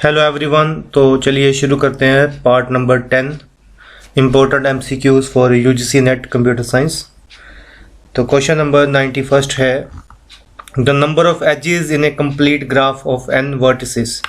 Hello everyone. तो चलिए शुरू करते हैं part number 10 important MCQs for UGC NET computer science. तो क्वेश्चन नंबर 91 है the number of edges in a complete graph of n vertices.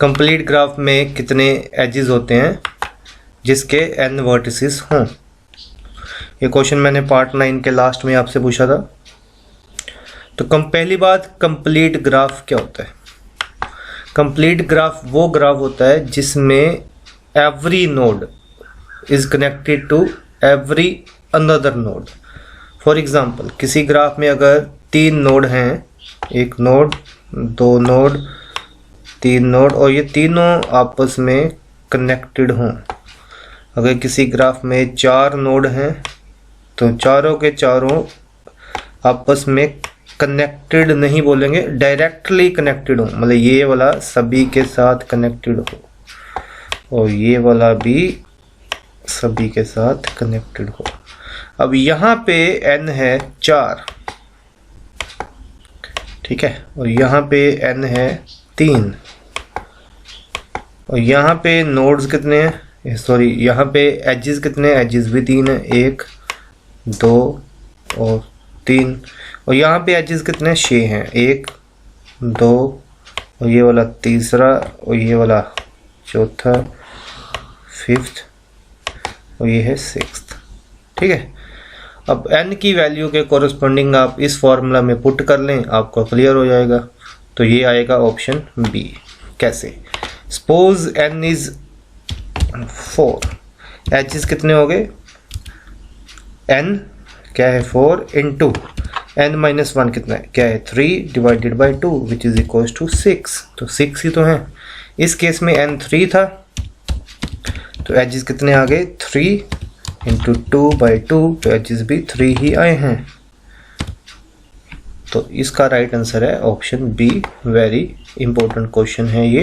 Complete graph में कितने एजेस होते हैं जिसके n वर्टिसेस हों। ये क्वेश्चन मैंने पार्ट 9 के लास्ट में आपसे पूछा था। तो पहली बात, कंप्लीट ग्राफ क्या होता है? कंप्लीट ग्राफ वो ग्राफ होता है जिसमें every node is connected to every another node. For example, किसी ग्राफ में अगर 3 नोड हैं, एक नोड, 2 नोड, 3 नोड, और ये तीनों आपस में कनेक्टेड हों। अगर किसी ग्राफ में 4 नोड हैं तो चारों के चारों आपस में कनेक्टेड नहीं बोलेंगे, डायरेक्टली कनेक्टेड हो, मतलब ये वाला सभी के साथ कनेक्टेड हो और ये वाला भी सभी के साथ कनेक्टेड हो। अब यहाँ पे n है 4, ठीक है, और यहाँ पे n है 3, और यहाँ पे नोड्स कितने हैं, सॉरी यहाँ पे एजेस कितने, एजेस भी 3 है, 1 2 और 3, और यहाँ पे एजेस कितने 6 हैं, 1 2 और ये वाला तीसरा और ये वाला चौथा, 5th और ये है 6th, ठीक है। अब n की वैल्यू के कोरस्पॉन्डिंग आप इस फॉर्मूला में पुट कर लें, आपको क्लियर हो जाएगा। तो ये आएगा ऑप्शन बी। कैसे? सपोज n इज 4, एजेस कितने हो गए, n क्या है 4 इंटू n माइनस 1 कितना है, क्या है 3 divided by 2 which is equals to 6। तो 6 ही तो है। इस केस में n 3 था तो एजेस कितने आ गए 3 इंटू 2 बाई 2, तो एजेस भी 3 ही आए हैं। तो इसका राइट आंसर है option B. Very important question है ये।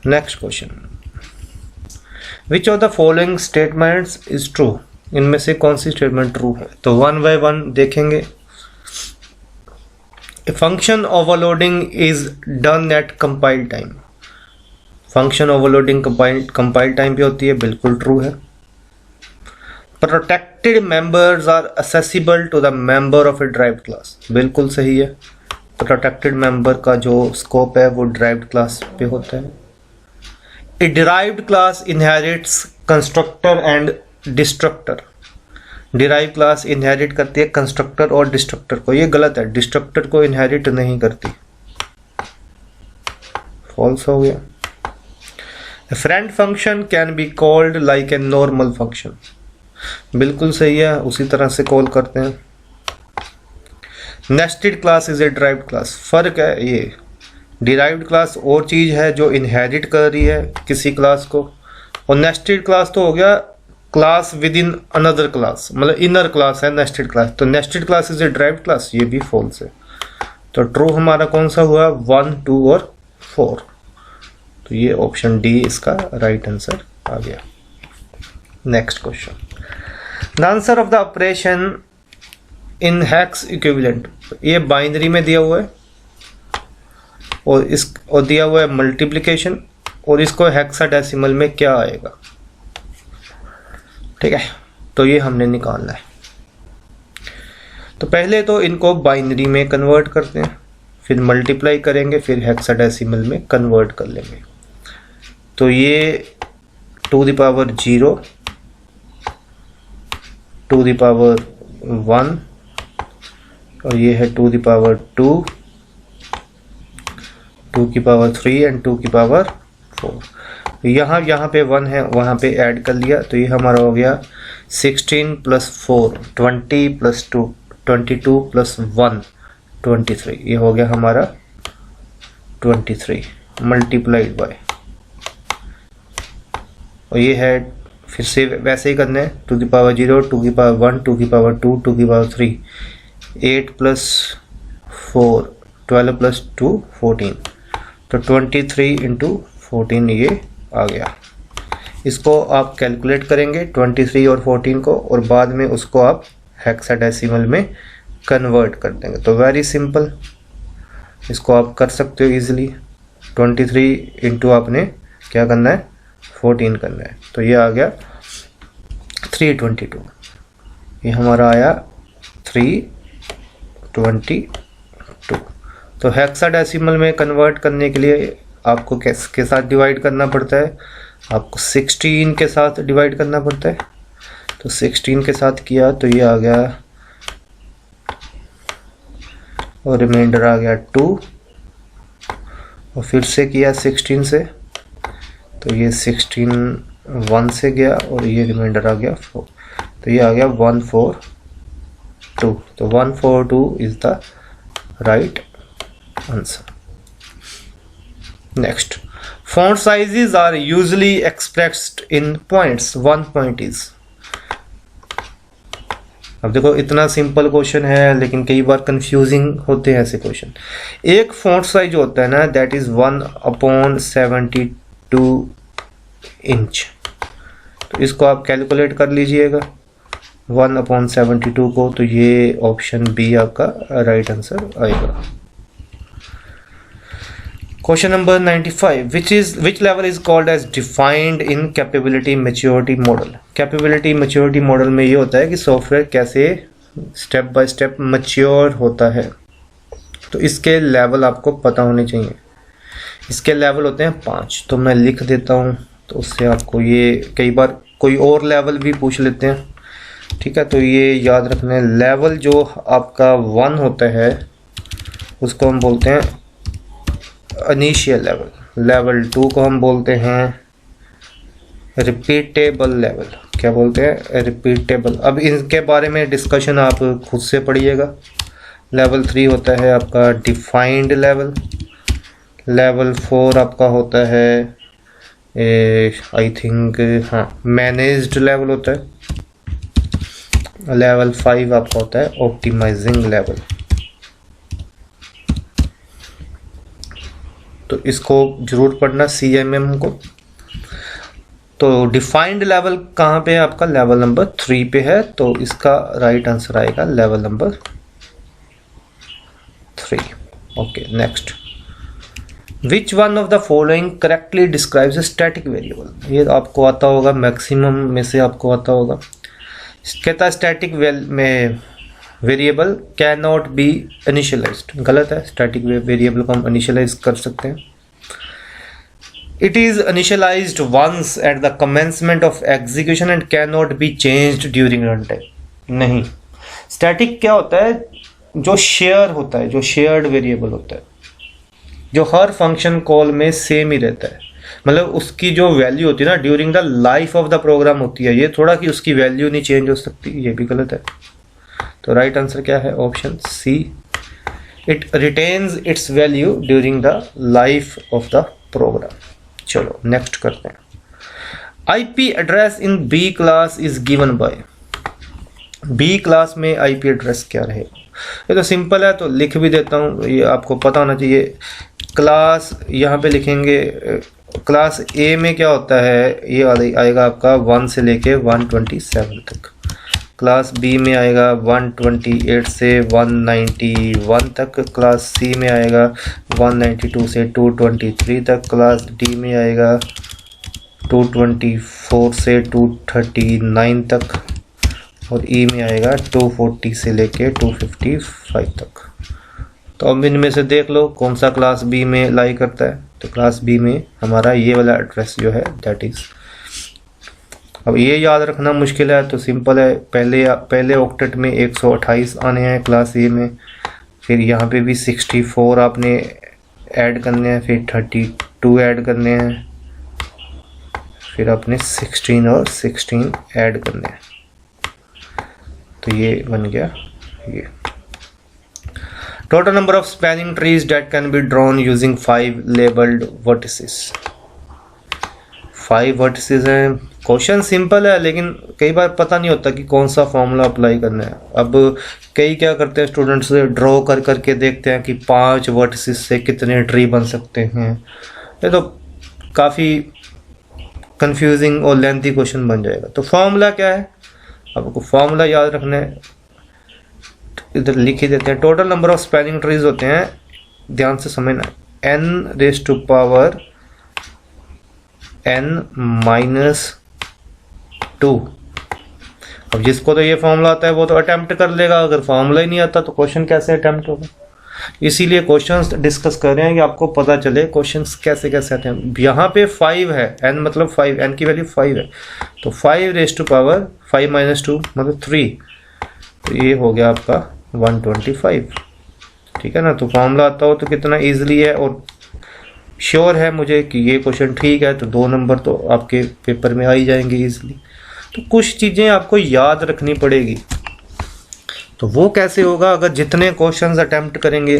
Next question, which of the following statements is true. इनमें से कौन सी स्टेटमेंट ट्रू है? तो 1 बाय 1 देखेंगे। Function overloading is done at compile time. Function overloading compile time पे होती है, बिल्कुल ट्रू है। Protected members are accessible to the member of a derived class, बिल्कुल सही है। प्रोटेक्टेड मेंबर का जो स्कोप है वो ड्राइव्ड क्लास पे होता है। A derived class inherits constructor and destructor. Derive class inherit करती है कंस्ट्रक्टर और डिस्ट्रक्टर को, ये गलत है, डिस्ट्रक्टर को इनहेरिट नहीं करती, फॉल्स हो गया। Friend function can be called like a normal function, बिल्कुल सही है, उसी तरह से कॉल करते हैं। Nested class is a derived class, फर्क है ये, डिराइव्ड क्लास और चीज है जो इनहेरिट कर रही है किसी क्लास को, और नेस्टेड क्लास तो हो गया class with in another class, मतलब इनर क्लास है नेस्टेड क्लास। तो nested class is a derived class, ये भी फॉल्स है। तो ट्रू हमारा कौन सा हुआ, 1 2 और 4। तो ये ऑप्शन डी इसका राइट आंसर आ गया। Next question, the answer of the operation in hex equivalent. ये बाइनरी में दिया हुआ है और दिया हुआ है मल्टीप्लिकेशन, और इसको हेक्साडेसिमल में क्या आएगा, ठीक है। तो ये हमने निकालना है। तो पहले तो इनको बाइनरी में कन्वर्ट करते हैं, फिर मल्टीप्लाई करेंगे, फिर हेक्साडेसिमल में कन्वर्ट कर लेंगे। तो ये 2 द पावर 0, 2 द पावर 1 और ये है 2 द पावर 2, 2 की पावर 3 एंड 2 की पावर 4। यहाँ पे 1 है, वहाँ पे ऐड कर लिया, तो ये हमारा हो गया 16 प्लस 4 20 प्लस 2 22 प्लस 1 23। ये हो गया हमारा 23 मल्टीप्लाइड बाय, और ये है फिर से वैसे ही करना है, 2 की पावर 0 2 की पावर 1 2 की पावर 2 2 की पावर 3 8 प्लस 4 12 प्लस 2 14। तो 23 इंटू 14 ये आ गया। इसको आप कैलकुलेट करेंगे 23 और 14 को, और बाद में उसको आप हेक्साडेसिमल में कन्वर्ट कर देंगे। तो वेरी सिंपल, इसको आप कर सकते हो इजीली। 23 इंटू आपने क्या करना है 14 करना है, तो ये आ गया 322। ये हमारा आया 322। तो हेक्साडेसिमल में कन्वर्ट करने के लिए आपको किसके साथ डिवाइड करना पड़ता है, आपको 16 के साथ डिवाइड करना पड़ता है। तो 16 के साथ किया तो ये आ गया, और रिमाइंडर आ गया 2, और फिर से किया 16 से, तो ये 16 1 से गया, और ये रिमाइंडर आ गया 4, तो ये आ गया 142। तो 142 is the right answer. Next, font sizes are usually expressed in points. 1 point is। अब देखो इतना सिंपल क्वेश्चन है लेकिन कई बार कंफ्यूजिंग होते हैं ऐसे क्वेश्चन। एक फॉन्ट साइज होता है ना, दैट इज 1/72 इंच। तो इसको आप कैलकुलेट कर लीजिएगा 1/72 को, तो ये ऑप्शन बी आपका राइट आंसर आएगा। Question number 95, which level is called as defined in capability maturity model। Capability maturity model में ये होता है कि सॉफ्टवेयर कैसे स्टेप बाय स्टेप मैच्योर होता है। तो इसके लेवल आपको पता होने चाहिए। इसके लेवल होते हैं 5, तो मैं लिख देता हूँ, तो उससे आपको ये कई बार कोई और लेवल भी पूछ लेते हैं, ठीक है। तो ये याद रखना है, लेवल जो आपका 1 होता है उसको हम बोलते हैं इनिशियल लेवल। लेवल 2 को हम बोलते हैं रिपीटेबल लेवल। क्या बोलते हैं? रिपीटेबल। अब इनके बारे में डिस्कशन आप खुद से पढ़िएगा। लेवल 3 होता है आपका डिफाइंड लेवल। लेवल 4 आपका होता है आई थिंक मैनेज्ड लेवल होता है। लेवल 5 आपका होता है ऑप्टिमाइजिंग लेवल। तो इसको जरूर पढ़ना CMM को। तो डिफाइंड लेवल कहाँ पे है आपका? लेवल नंबर 3 पे है, तो इसका राइट आंसर आएगा level number 3। Okay, next, which one of the following correctly describes a static variable. ये आपको आता होगा, मैक्सिमम में से आपको आता होगा। कहता है स्टैटिक में variable can not B initialised. गलत है, स्टैटिक वेरिएबल को हम इनिशियलाइज कर सकते हैं। It is initialised once at the commencement of execution and can not be changed during run time. नहीं, स्टैटिक क्या होता है? जो शेयर होता है, जो शेयर्ड वेरिएबल होता है, जो हर फंक्शन कॉल में सेम ही रहता है। मतलब उसकी जो वैल्यू होती है ना during the life of the program होती है। ये थोड़ा कि उसकी वैल्यू नहीं चेंज हो सकती, ये भी गलत है। तो राइट आंसर क्या है? Option C, it retains its value during the life of the program. चलो नेक्स्ट करते हैं। IP address in B class is given by. B class में आईपी एड्रेस क्या रहेगा? ये तो सिंपल है, तो लिख भी देता हूँ, ये आपको पता होना चाहिए। क्लास यहाँ पे लिखेंगे, क्लास ए में क्या होता है? ये आएगा आपका 1 से लेके 127 तक। क्लास बी में आएगा 128 से 191 तक। क्लास सी में आएगा 192 से 223 तक। क्लास डी में आएगा 224 से 239 तक। और ई में आएगा 240 से लेके 255 तक। तो अब इनमें से देख लो कौन सा क्लास बी में लाई करता है। तो क्लास बी में हमारा ये वाला एड्रेस जो है दैट इज। अब ये याद रखना मुश्किल है, तो सिंपल है। पहले ऑक्टेट में 128 आने हैं क्लास ए में, फिर यहाँ पे भी 64 आपने ऐड करने हैं, फिर 32 ऐड करने हैं, फिर आपने 16 और 16 ऐड करने हैं। तो ये बन गया ये। Total number of spanning trees date can be drawn using 5 labelled vertices. 5 vertices हैं। क्वेश्चन सिंपल है लेकिन कई बार पता नहीं होता कि कौन सा फॉर्मूला अप्लाई करना है। अब कई क्या करते हैं स्टूडेंट्स, ड्रॉ कर करके देखते हैं कि 5 वर्टिसेस से कितने ट्री बन सकते हैं। ये तो काफ़ी कंफ्यूजिंग और लेंथी क्वेश्चन बन जाएगा। तो फॉर्मूला क्या है? आपको फॉर्मूला याद रखना है, इधर लिख ही देते हैं। Total number of spanning trees होते हैं ध्यान से समझना, n raise to power n minus 2। अब जिसको तो ये फॉर्मूला आता है वो तो अटेम्प्ट कर लेगा, अगर फॉर्मूला ही नहीं आता तो क्वेश्चन कैसे अटेम्प्ट होगा। इसीलिए क्वेश्चंस डिस्कस कर रहे हैं कि आपको पता चले क्वेश्चंस कैसे कैसे आते हैं। यहाँ पे 5 है, n मतलब 5, n की वैल्यू 5 है, तो 5 रेज टू पावर 5 माइनस 2 मतलब 3, तो ये हो गया आपका 125। ठीक है ना। तो फॉर्मूला आता हो तो कितना ईजिली है, और श्योर है मुझे कि ये क्वेश्चन ठीक है, तो 2 नंबर तो आपके पेपर में आ ही जाएंगे ईजिली। तो कुछ चीज़ें आपको याद रखनी पड़ेगी, तो वो कैसे होगा, अगर जितने क्वेश्चंस अटेम्प्ट करेंगे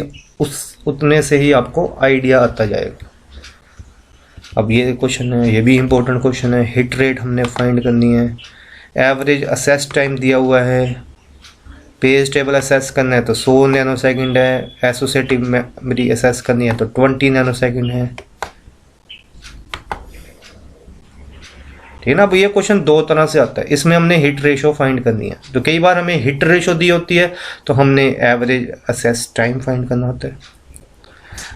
उतने से ही आपको आइडिया आता जाएगा। अब ये क्वेश्चन है, ये भी इम्पोर्टेंट क्वेश्चन है। हिट रेट हमने फाइंड करनी है, एवरेज असेस टाइम दिया हुआ है, पेज टेबल असेस करना है तो 100 नैनो सेकेंड है, एसोसिएटिव मेमोरी असेस करनी है तो 20 नैनो सेकेंड है। ठीक है ना। अब ये क्वेश्चन 2 तरह से आता है, इसमें हमने हिट रेशो फाइंड करनी है। तो कई बार हमें हिट रेशो दी होती है तो हमने एवरेज असेस टाइम फाइंड करना होता है।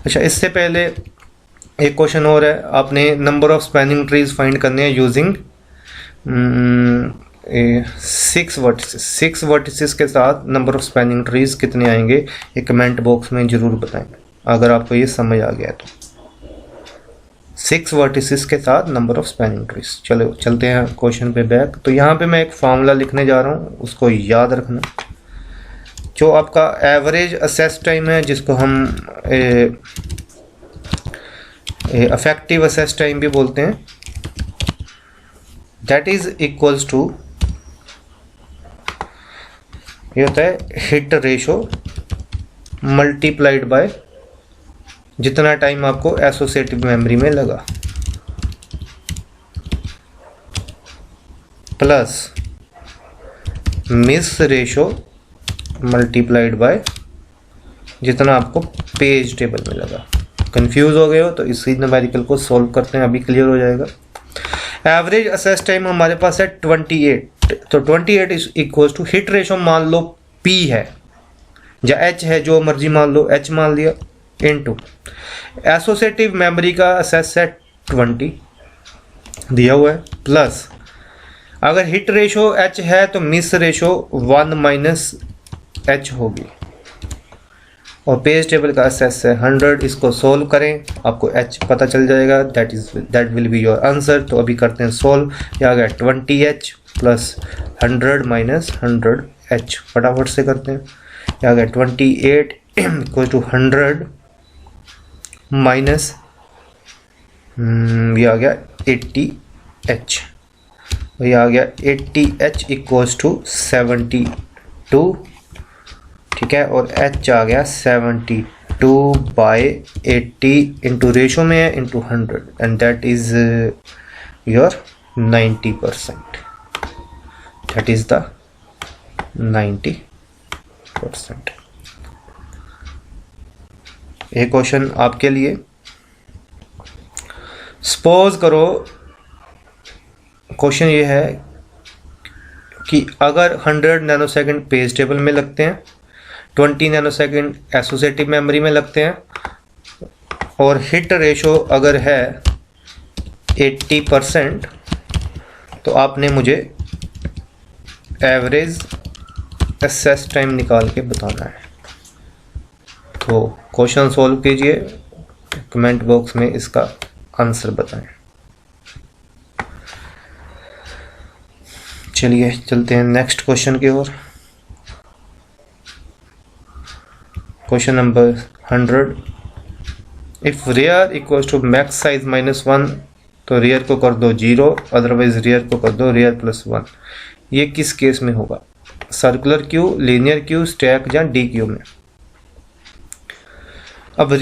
अच्छा, इससे पहले एक क्वेश्चन और है, आपने number of spanning trees find करने हैं यूजिंग 6 वर्टिसेस। 6 वर्टिसेस के साथ नंबर ऑफ स्पैनिंग ट्रीज कितने आएंगे, ये कमेंट बॉक्स में जरूर बताएं अगर आपको ये समझ आ गया तो। 6 वर्टिसेस के साथ नंबर ऑफ स्पैनिंग ट्रीज। चलो चलते हैं क्वेश्चन पे बैक। तो यहाँ पे मैं एक फार्मूला लिखने जा रहा हूँ, उसको याद रखना। जो आपका एवरेज असेस टाइम है, जिसको हम इफेक्टिव असेस टाइम भी बोलते हैं, दैट इज इक्वल्स टू, ये होता है हिट रेशो मल्टीप्लाइड बाय जितना टाइम आपको एसोसिएटिव मेमोरी में लगा, plus miss ratio multiplied by जितना आपको पेज टेबल में लगा। कंफ्यूज हो गए हो तो इसी न्यूमेरिकल को सॉल्व करते हैं, अभी क्लियर हो जाएगा। एवरेज असेस टाइम हमारे पास है 28, तो 28 is equal to hit ratio मान लो P है या H है, जो मर्जी मान लो, H मान लिया, इनटू एसोसिएटिव मेमोरी का असेस है 20 दिया हुआ है, प्लस अगर हिट रेशो H है तो मिस रेशो 1 माइनस H होगी, और पेज टेबल का असेस है 100। इसको सोल्व करें, आपको H पता चल जाएगा, that will be your answer. तो अभी करते हैं सोल्व। यह आ गया 20H प्लस 100 माइनस 100H, फटाफट से करते हैं। यह आ गया 28 इक्वल टू 100 माइनस ये आ गया 80H, ये आ गया 80H इक्वल्स टू 72, ठीक है, और H आ गया 72 बाय 80 इंटू रेशो में है into 100, and that is your 90%, that is the 90%। एक क्वेश्चन आपके लिए, सपोज करो क्वेश्चन ये है कि अगर 100 नैनो सेकेंड पेज टेबल में लगते हैं, 20 नैनो सेकेंड एसोसिएटिव मेमोरी में लगते हैं, और हिट रेशो अगर है 80%, तो आपने मुझे एवरेज असेस टाइम निकाल के बताना है। तो क्वेश्चन सॉल्व कीजिए, कमेंट बॉक्स में इसका आंसर बताएं। चलिए चलते हैं नेक्स्ट क्वेश्चन की ओर। Question number 100, if rear equals to max size -1, तो रियर को कर दो 0, अदरवाइज रियर को कर दो रियर +1। ये किस केस में होगा, circular queue, linear Q, stack या डी क्यू में। अब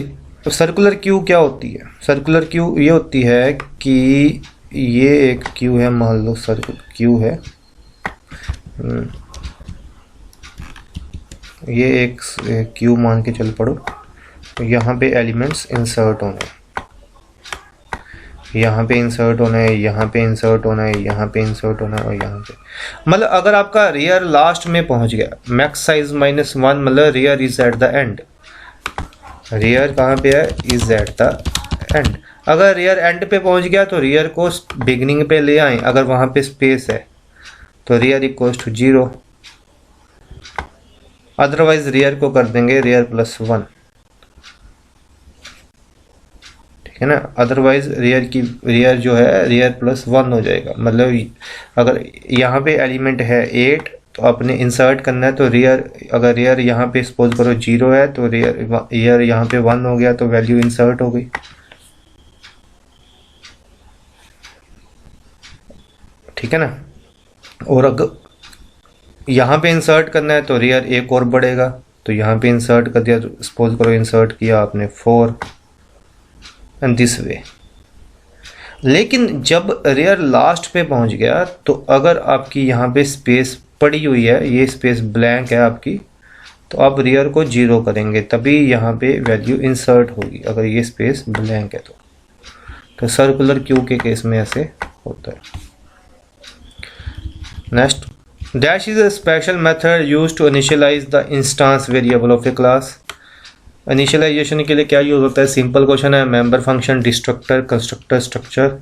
सर्कुलर क्यू क्या होती है, सर्कुलर क्यू ये होती है कि ये एक क्यू है, मान लो सर्कुलर क्यू है, ये एक क्यू मान के चल पड़ो, तो यहाँ पे एलिमेंट्स इंसर्ट होने, यहाँ पे इंसर्ट होना है, यहाँ पे इंसर्ट होना है, यहाँ पे इंसर्ट होना है, और यहाँ पे, मतलब अगर आपका रियर लास्ट में पहुँच गया, मैक्स साइज -1 मतलब rear is at the end, rear कहाँ पे है, इज एट द एंड। अगर रियर एंड पे पहुंच गया तो रियर को बिगनिंग पे ले आए, अगर वहां पे स्पेस है तो rear equals to 0, otherwise rear को कर देंगे रियर प्लस 1, ठीक है ना। अदरवाइज रियर जो है रियर प्लस 1 हो जाएगा। मतलब अगर यहाँ पे एलिमेंट है 8 तो आपने इंसर्ट करना है, तो रियर, अगर रियर यहाँ पे सपोज करो 0 है तो रियर यहाँ पे 1 हो गया, तो वैल्यू इंसर्ट हो गई। ठीक है ना। और अगर यहाँ पे इंसर्ट करना है तो रियर एक और बढ़ेगा, तो यहाँ पे इंसर्ट कर दिया, तो सपोज करो इंसर्ट किया आपने 4 एंड दिस वे। लेकिन जब रियर लास्ट पे पहुंच गया तो अगर आपकी यहाँ पे स्पेस पड़ी हुई है, ये स्पेस ब्लैंक है आपकी, तो आप रियर को 0 करेंगे, तभी यहाँ पे वैल्यू इंसर्ट होगी, अगर ये स्पेस ब्लैंक है तो सर्कुलर क्यू के केस में ऐसे होता है। Next, dash is a special method used to initialise the instance variable of a class. Initialisation के लिए क्या यूज होता है? सिंपल क्वेश्चन है, member function, destructor, constructor, structure.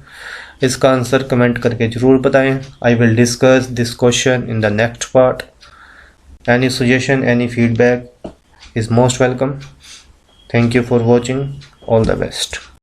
इसका आंसर कमेंट करके जरूर बताएं। I will discuss this question in the next part. Any suggestion, any feedback is most welcome. Thank you for watching. All the best.